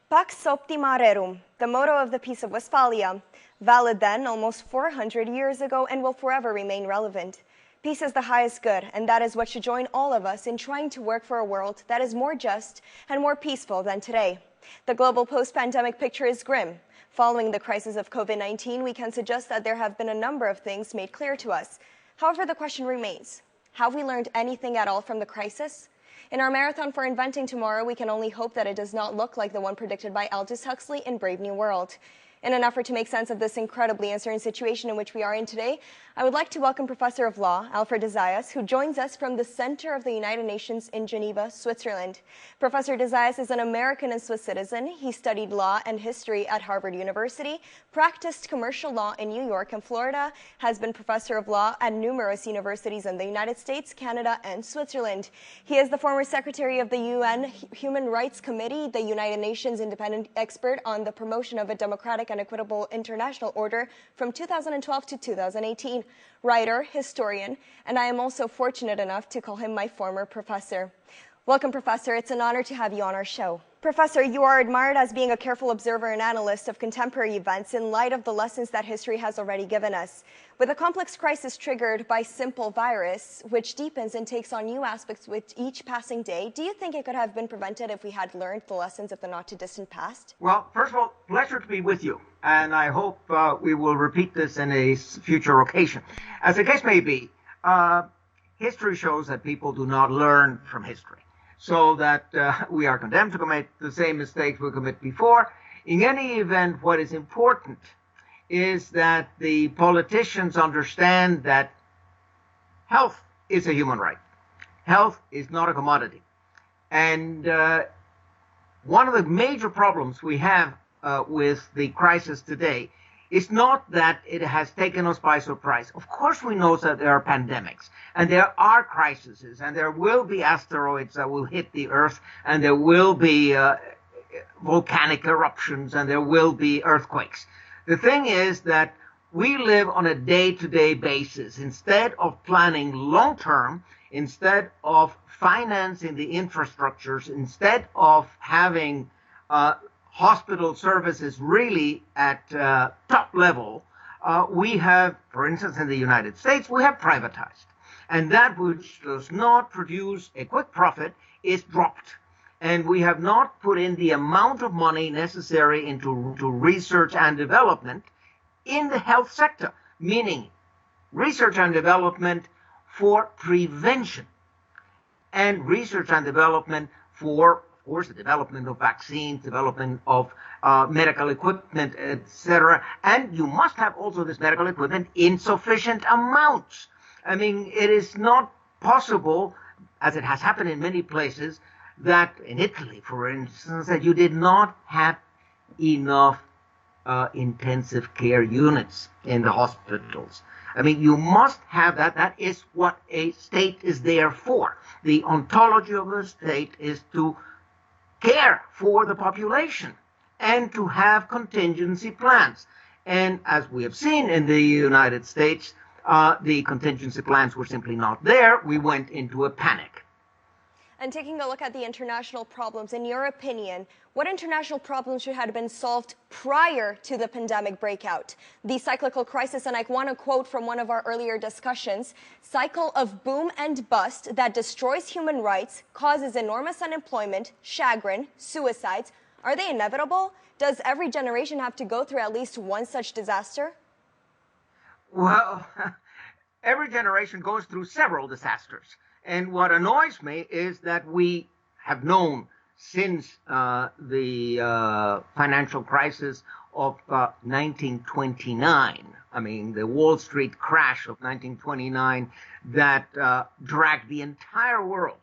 Pax optima rerum, the motto of the Peace of Westphalia, valid then almost 400 years ago and will forever remain relevant. Peace is the highest good, and that is what should join all of us in trying to work for a world that is more just and more peaceful than today. The global post-pandemic picture is grim. Following the crisis of COVID-19, we can suggest that there have been a number of things made clear to us. However, the question remains, have we learned anything at all from the crisis? In our marathon for Inventing Tomorrow, we can only hope that it does not look like the one predicted by Aldous Huxley in Brave New World. In an effort to make sense of this incredibly uncertain situation in which we are in today, I would like to welcome Professor of Law, Alfred de Zayas, who joins us from the Center of the United Nations in Geneva, Switzerland. Professor de Zayas is an American and Swiss citizen. He studied law and history at Harvard University, practiced commercial law in New York and Florida, has been professor of law at numerous universities in the United States, Canada, and Switzerland. He is the former secretary of the UN Human Rights Committee, the United Nations independent expert on the promotion of a democratic and equitable international order from 2012 to 2018, writer, historian, and I am also fortunate enough to call him my former professor. Welcome, Professor. It's an honor to have you on our show. Professor, you are admired as being a careful observer and analyst of contemporary events in light of the lessons that history has already given us. With a complex crisis triggered by simple virus, which deepens and takes on new aspects with each passing day, do you think it could have been prevented if we had learned the lessons of the not-too-distant past? Well, first of all, pleasure to be with you, and I hope we will repeat this in a future occasion. As the case may be, history shows that people do not learn from history, so that we are condemned to commit the same mistakes we commit before. In any event, what is important is that the politicians understand that health is a human right. Health is not a commodity. And one of the major problems we have with the crisis today is not that it has taken us by surprise. Of course we know that there are pandemics, and there are crises, and there will be asteroids that will hit the Earth, and there will be volcanic eruptions, and there will be earthquakes. The thing is that we live on a day-to-day basis. Instead of planning long-term, instead of financing the infrastructures, instead of having hospital services really at top level, we have, for instance, in the United States, we have privatized. And that which does not produce a quick profit is dropped. And we have not put in the amount of money necessary into research and development in the health sector, meaning research and development for prevention and research and development for, of course, the development of vaccines, development of medical equipment, etc. And you must have also this medical equipment in sufficient amounts. I mean, it is not possible, as it has happened in many places, that in Italy, for instance, that you did not have enough intensive care units in the hospitals. I mean, you must have that. That is what a state is there for. The ontology of the state is to care for the population and to have contingency plans. And as we have seen in the United States, the contingency plans were simply not there. We went into a panic. And taking a look at the international problems, in your opinion, what international problems should have been solved prior to the pandemic breakout? The cyclical crisis, and I want to quote from one of our earlier discussions, cycle of boom and bust that destroys human rights, causes enormous unemployment, chagrin, suicides. Are they inevitable? Does every generation have to go through at least one such disaster? Well, every generation goes through several disasters. And what annoys me is that we have known since the financial crisis of 1929, I mean, the Wall Street crash of 1929 that dragged the entire world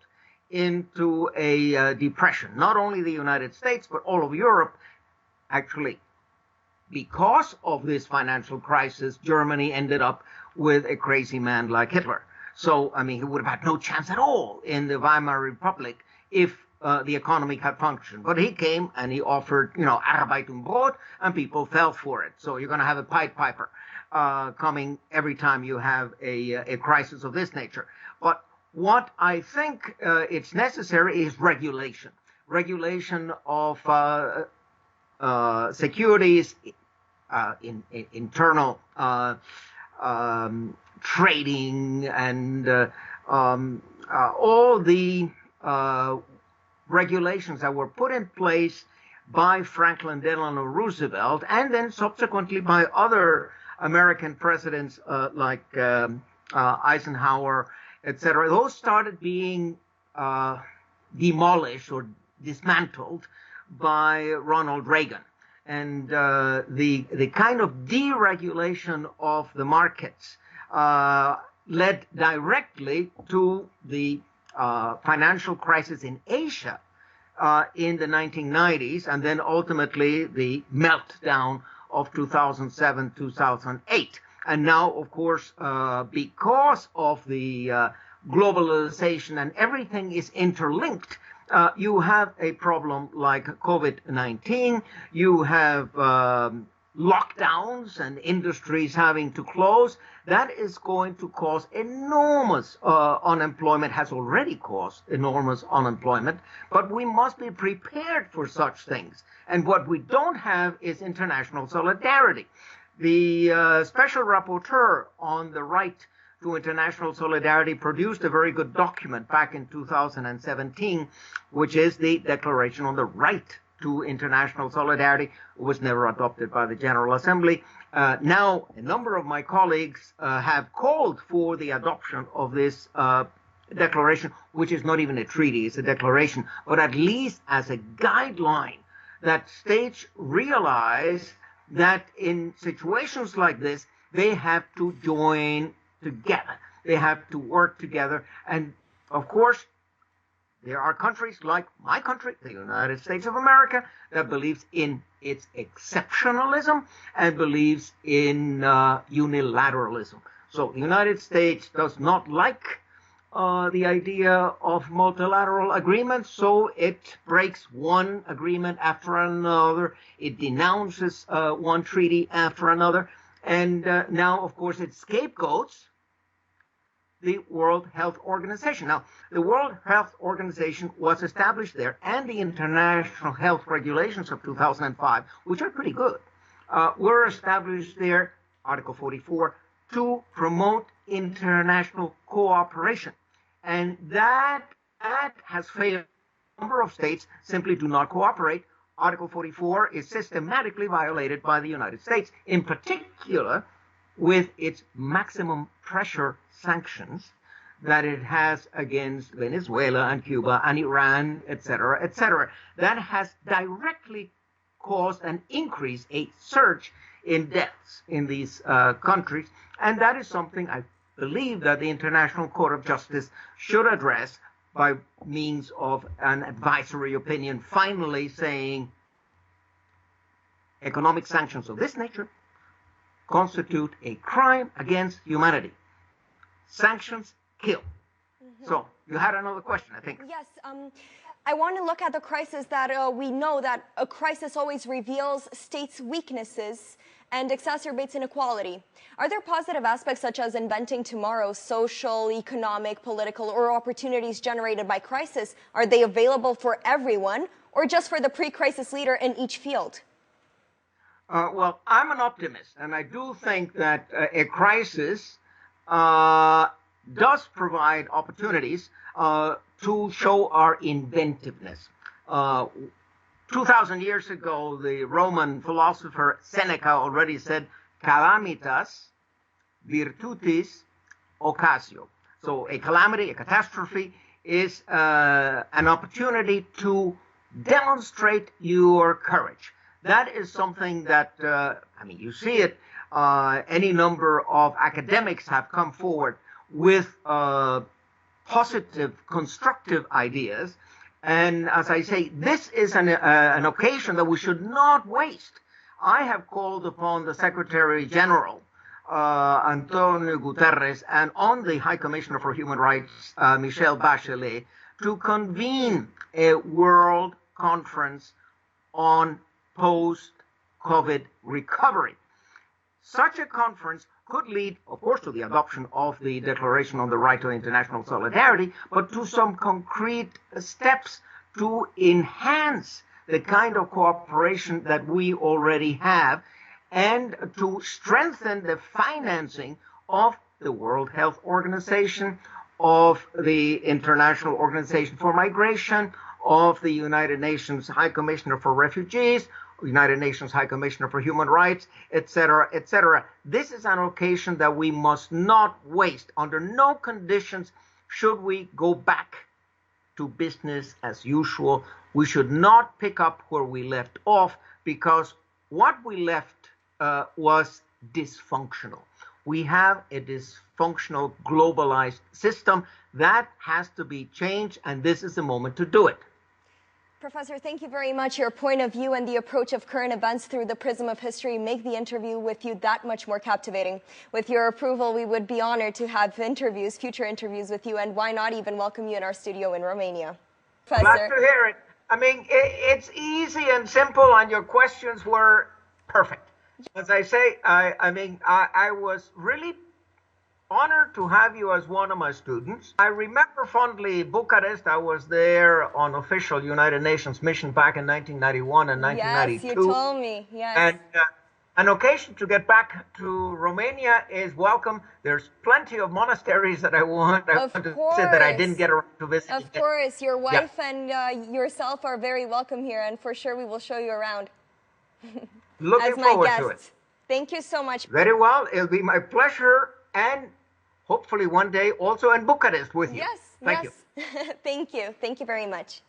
into a depression. Not only the United States, but all of Europe. Actually, because of this financial crisis, Germany ended up with a crazy man like Hitler. So, I mean, he would have had no chance at all in the Weimar Republic if the economy had functioned. But he came and he offered, Arbeit und Brot, and people fell for it. So you're going to have a Pied Piper coming every time you have a crisis of this nature. But what I think it's necessary is regulation. Regulation of securities, internal trading, and all the regulations that were put in place by Franklin Delano Roosevelt, and then subsequently by other American presidents like Eisenhower, etc. Those started being demolished or dismantled by Ronald Reagan. And the kind of deregulation of the markets led directly to the financial crisis in Asia in the 1990s, and then ultimately the meltdown of 2007, 2008. And now, of course, because of the globalization and everything is interlinked, you have a problem like COVID-19. You have lockdowns and industries having to close. That is going to cause enormous unemployment, has already caused enormous unemployment, but we must be prepared for such things. And what we don't have is international solidarity. The special rapporteur on the right to international solidarity produced a very good document back in 2017, which is the Declaration on the Right to International Solidarity. It was never adopted by the General Assembly. Now, a number of my colleagues have called for the adoption of this declaration, which is not even a treaty, it's a declaration, but at least as a guideline that states realize that in situations like this, they have to join together. They have to work together. And of course, there are countries like my country, the United States of America, that believes in its exceptionalism and believes in unilateralism. So the United States does not like the idea of multilateral agreements, so it breaks one agreement after another. It denounces one treaty after another. And now, of course, it scapegoats the World Health Organization. Now, the World Health Organization was established there, and the international health regulations of 2005, which are pretty good, were established there, Article 44, to promote international cooperation. And that has failed. A number of states simply do not cooperate. Article 44 is systematically violated by the United States, in particular with its maximum pressure sanctions that it has against Venezuela and Cuba and Iran, etc., etc. That has directly caused an increase, a surge in deaths in these countries. And that is something I believe that the International Court of Justice should address by means of an advisory opinion, finally saying economic sanctions of this nature constitute a crime against humanity. Sanctions kill. Mm-hmm. So you had another question, I think. Yes. I want to look at the crisis that we know that a crisis always reveals states' weaknesses and exacerbates inequality. Are there positive aspects such as inventing tomorrow's social, economic, political, or opportunities generated by crisis? Are they available for everyone or just for the pre-crisis leader in each field? Well, I'm an optimist, and I do think that a crisis does provide opportunities to show our inventiveness. 2,000 years ago, the Roman philosopher Seneca already said, calamitas virtutis occasio. So a calamity, a catastrophe, is an opportunity to demonstrate your courage. That is something that, you see it, any number of academics have come forward with positive, constructive ideas. And as I say, this is an occasion that we should not waste. I have called upon the Secretary General, Antonio Guterres, and on the High Commissioner for Human Rights, Michelle Bachelet, to convene a world conference on post-COVID recovery. Such a conference could lead, of course, to the adoption of the Declaration on the Right to International Solidarity, but to some concrete steps to enhance the kind of cooperation that we already have, and to strengthen the financing of the World Health Organization, of the International Organization for Migration, of the United Nations High Commissioner for Refugees, United Nations High Commissioner for Human Rights, etc., etc. This is an occasion that we must not waste. Under no conditions should we go back to business as usual. We should not pick up where we left off, because what we left was dysfunctional. We have a dysfunctional globalized system that has to be changed, and this is the moment to do it. Professor, thank you very much. Your point of view and the approach of current events through the prism of history make the interview with you that much more captivating. With your approval, we would be honored to have future interviews with you, and why not even welcome you in our studio in Romania. Professor. Glad to hear it. I mean, it's easy and simple, and your questions were perfect. As I say, I was really honored to have you as one of my students. I remember fondly Bucharest. I was there on official United Nations mission back in 1991 and 1992. Yes, you told me. Yes. And an occasion to get back to Romania is welcome. There's plenty of monasteries that I want to say that I didn't get around to visit. Of course, your wife and yourself are very welcome here, and for sure we will show you around. Looking forward to it. Thank you so much. Very well. It'll be my pleasure, and hopefully one day also in Bucharest with you. Yes, Thank you. Thank you. Thank you very much.